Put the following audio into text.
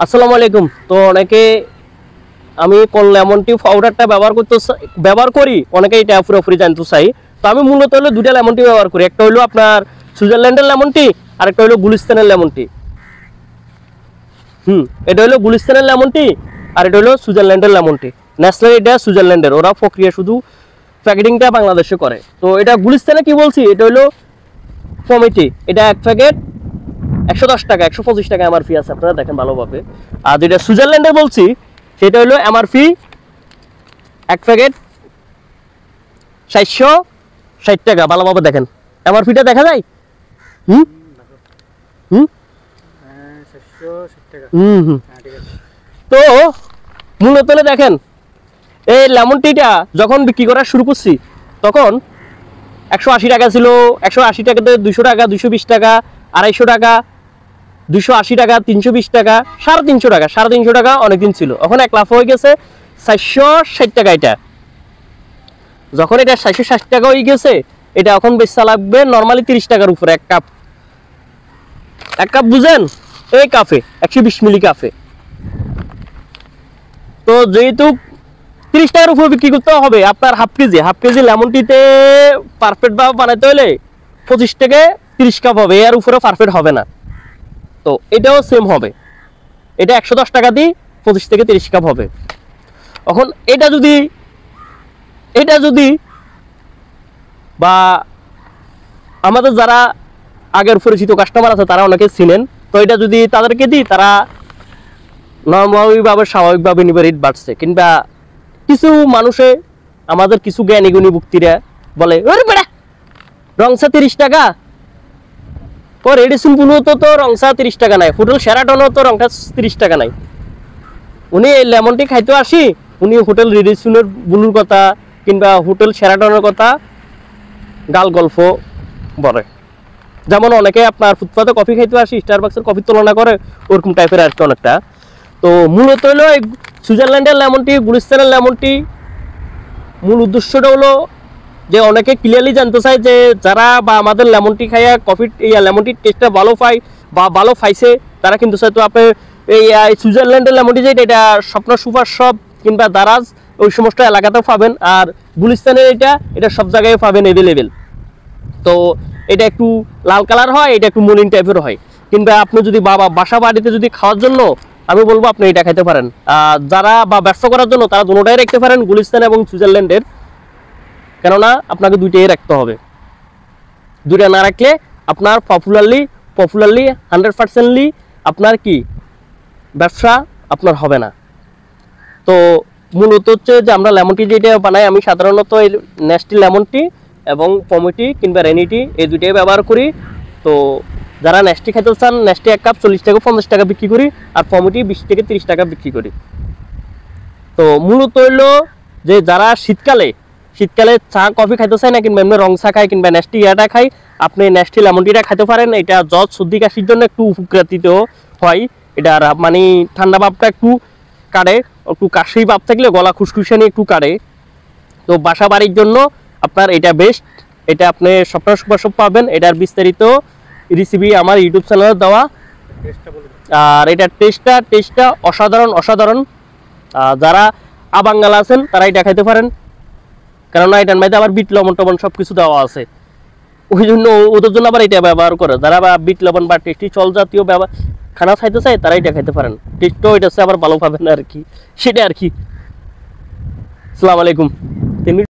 আসসালামু আলাইকুম। তো অনেকে আমি কোন লেমন টি পাউডারটা ব্যবহার করি, অনেকে এটা পুরোপুরি জানতে চাই। তো আমি মূলত হলো দুটা লেমন টি ব্যবহার করি, একটা হলো আপনার সুইজারল্যান্ডের লেমন টি আর একটা হলো গুলিস্তানের লেমন টি। এটা হলো গুলিস্তানের লেমন টি আর এটা হলো সুইজারল্যান্ডের লেমন টি। ন্যাশনাল এটা সুইজারল্যান্ডের, ওরা প্রক্রিয়া শুধু প্যাকেটিংটা বাংলাদেশে করে। তো এটা গুলিস্তানে কি বলছি, এটা হলো কমিটি, এটা এক প্যাকেট 110 টাকা 125 টাকা এমআরপি আছে, আপনারা দেখেন ভালোভাবে। আর যেটা সুইজারল্যান্ডে বলছি সেটা হলো এমআরপি এক প্যাকেট 460 টাকা, ভালোভাবে দেখেন এমআরপিটা দেখা যায়। হুম হুম 460 টাকা। তো মূলত দেখেন এই লেমন টিটা যখন বিক্রি করা শুরু করছি তখন 180 টাকা ছিল, 180 টাকাতে 200 টাকা, 220 টাকা, 250 টাকা, 280 টাকা, 320 টাকা, 350 টাকা, 350 টাকা অনেকদিন ছিল। এখন এক লাফ হয়ে গেছে 460 টাকা। এটা যখন এটা 460 টাকা হয়ে গেছে, এটা এখন বেচা লাগবে নর্মালি 30 টাকার উপরে এক কাপ। বুঝেন, এই কাপে 120 মিলি কাপে। তো যেহেতু 30 টাকার উপরে বিক্রি করতে হবে, আপনার হাফ কেজি লেমন টিতে পারফেক্ট ভাবে বানাইতে হলে 25 থেকে 30 কাপ হবে, এর উপরে পারফেক্ট হবে না। তো এটাও সেম হবে, এটা 110 টাকা দিয়ে 25 থেকে 30 কাপ হবে। এখন এটা যদি বা আমাদের যারা আগের পরিচিত কাস্টমার আছে তারা অনেকে চিনেন, তো এটা যদি তাদেরকে দিই, তারা নর্মালিভাবে স্বাভাবিকভাবে নিবে, রেট বাড়ছে। কিংবা কিছু মানুষে আমাদের কিছু জ্ঞানী গুণী ব্যক্তিরা বলে ওরে বেড়া রংসা 30 টাকা, ও রেডিসন ব্লু তো রংসা 30 টাকা নাই, হোটেল শেরাটনও তো রংটা 30 টাকা নাই। উনি এই লেমন টি খাইতে আসি, উনি হোটেল রেডিসনের ব্লুর কথা কিংবা হোটেল শেরাটনের কথা গাল গল্প বলে। যেমন অনেকে আপনার ফুটপাতে কফি খাইতে আসি, স্টারবাক্সের কফির তুলনা করে, ওরকম টাইপের আর কি অনেকটা। তো মূলত হলো এই সুইজারল্যান্ডের লেমন টি, গুলিস্তানের লেমন টি মূল উদ্দেশ্যটা হলো যে অনেকে ক্লিয়ারলি জানতে চায় যে যারা বা আমাদের লেমন টি খাইয়া কফির লেমন টির টেস্টটা ভালো পায় বা ভালো পাইছে, তারা কিন্তু চায়। তো আপনি এই সুইজারল্যান্ডের লেমন টি যেটা, এটা স্বপ্ন সুপার শপ কিংবা দারাজ ওই সমস্ত এলাকাতেও পাবেন। আর গুলিস্তানের এটা সব জায়গায় পাবেন অ্যাভেলেবেল। তো এটা একটু লাল কালার হয়, এটা একটু মলিন টাইপের হয়। কিংবা আপনি যদি বাসা বাড়িতে যদি খাওয়ার জন্য, আমি বলবো আপনি এটা খাইতে পারেন। যারা বা ব্যবসা করার জন্য তারা দুটোটাই রাখতে পারেন, গুলিস্তান এবং সুইজারল্যান্ডের। কেননা আপনাকে দুইটাই রাখতে হবে, দুইটা না রাখলে আপনার পপুলারলি 100%লি আপনার কি ব্যবসা আপনার হবে না। তো মূলত হচ্ছে যে আমরা লেমন টি যেটা বানাই, আমি সাধারণত এই নেস্টি লেমন টি এবং পমিটি কিংবা রেনিটি এই দুইটাই ব্যবহার করি। তো যারা নেস্টি খেতে চান, নেস্টি এক কাপ 40 টাকা 50 টাকা বিক্রি করি, আর পমিটি 20 থেকে 30 টাকা বিক্রি করি। তো মূলত হইলো যে যারা শীতকালে চা কফি খাইতে চায় না, কিংবা এমনি রং চা খায় কিংবা নেস্টি ইয়াটা খায়, আপনি নেস্টি লেমন টিটা খাইতে পারেন। এটা জ্বর সর্দি কাশির জন্য একটু উপকৃত হয়। এটার মানে ঠান্ডা ভাবটা একটু কাটে, একটু কাশি ভাব থাকলে গলা খুশখুশানি একটু কাটে। তো বাসা বাড়ির জন্য আপনার এটা বেস্ট। এটা আপনি স্বপ্ন সুপার শপ পাবেন। এটার বিস্তারিত রেসিপি আমার ইউটিউব চ্যানেলে দেওয়া। আর এটার টেস্টটা অসাধারণ। যারা আবাঙ্গাল আছেন তারা এটা খাইতে পারেন, কেননা এটার মধ্যে আবার বিট লবণ টবণ সব কিছু দেওয়া আছে, ওই জন্য ওদের জন্য আবার এটা ব্যবহার করে। যারা বা বিট লবণ বা টেস্টি চল জাতীয় খানা খাইতে চায় তারা এটা খাইতে পারেন। টেস্টও এটা আবার ভালো পাবেন আর কি, সেটা আর কি। আসসালামু আলাইকুম।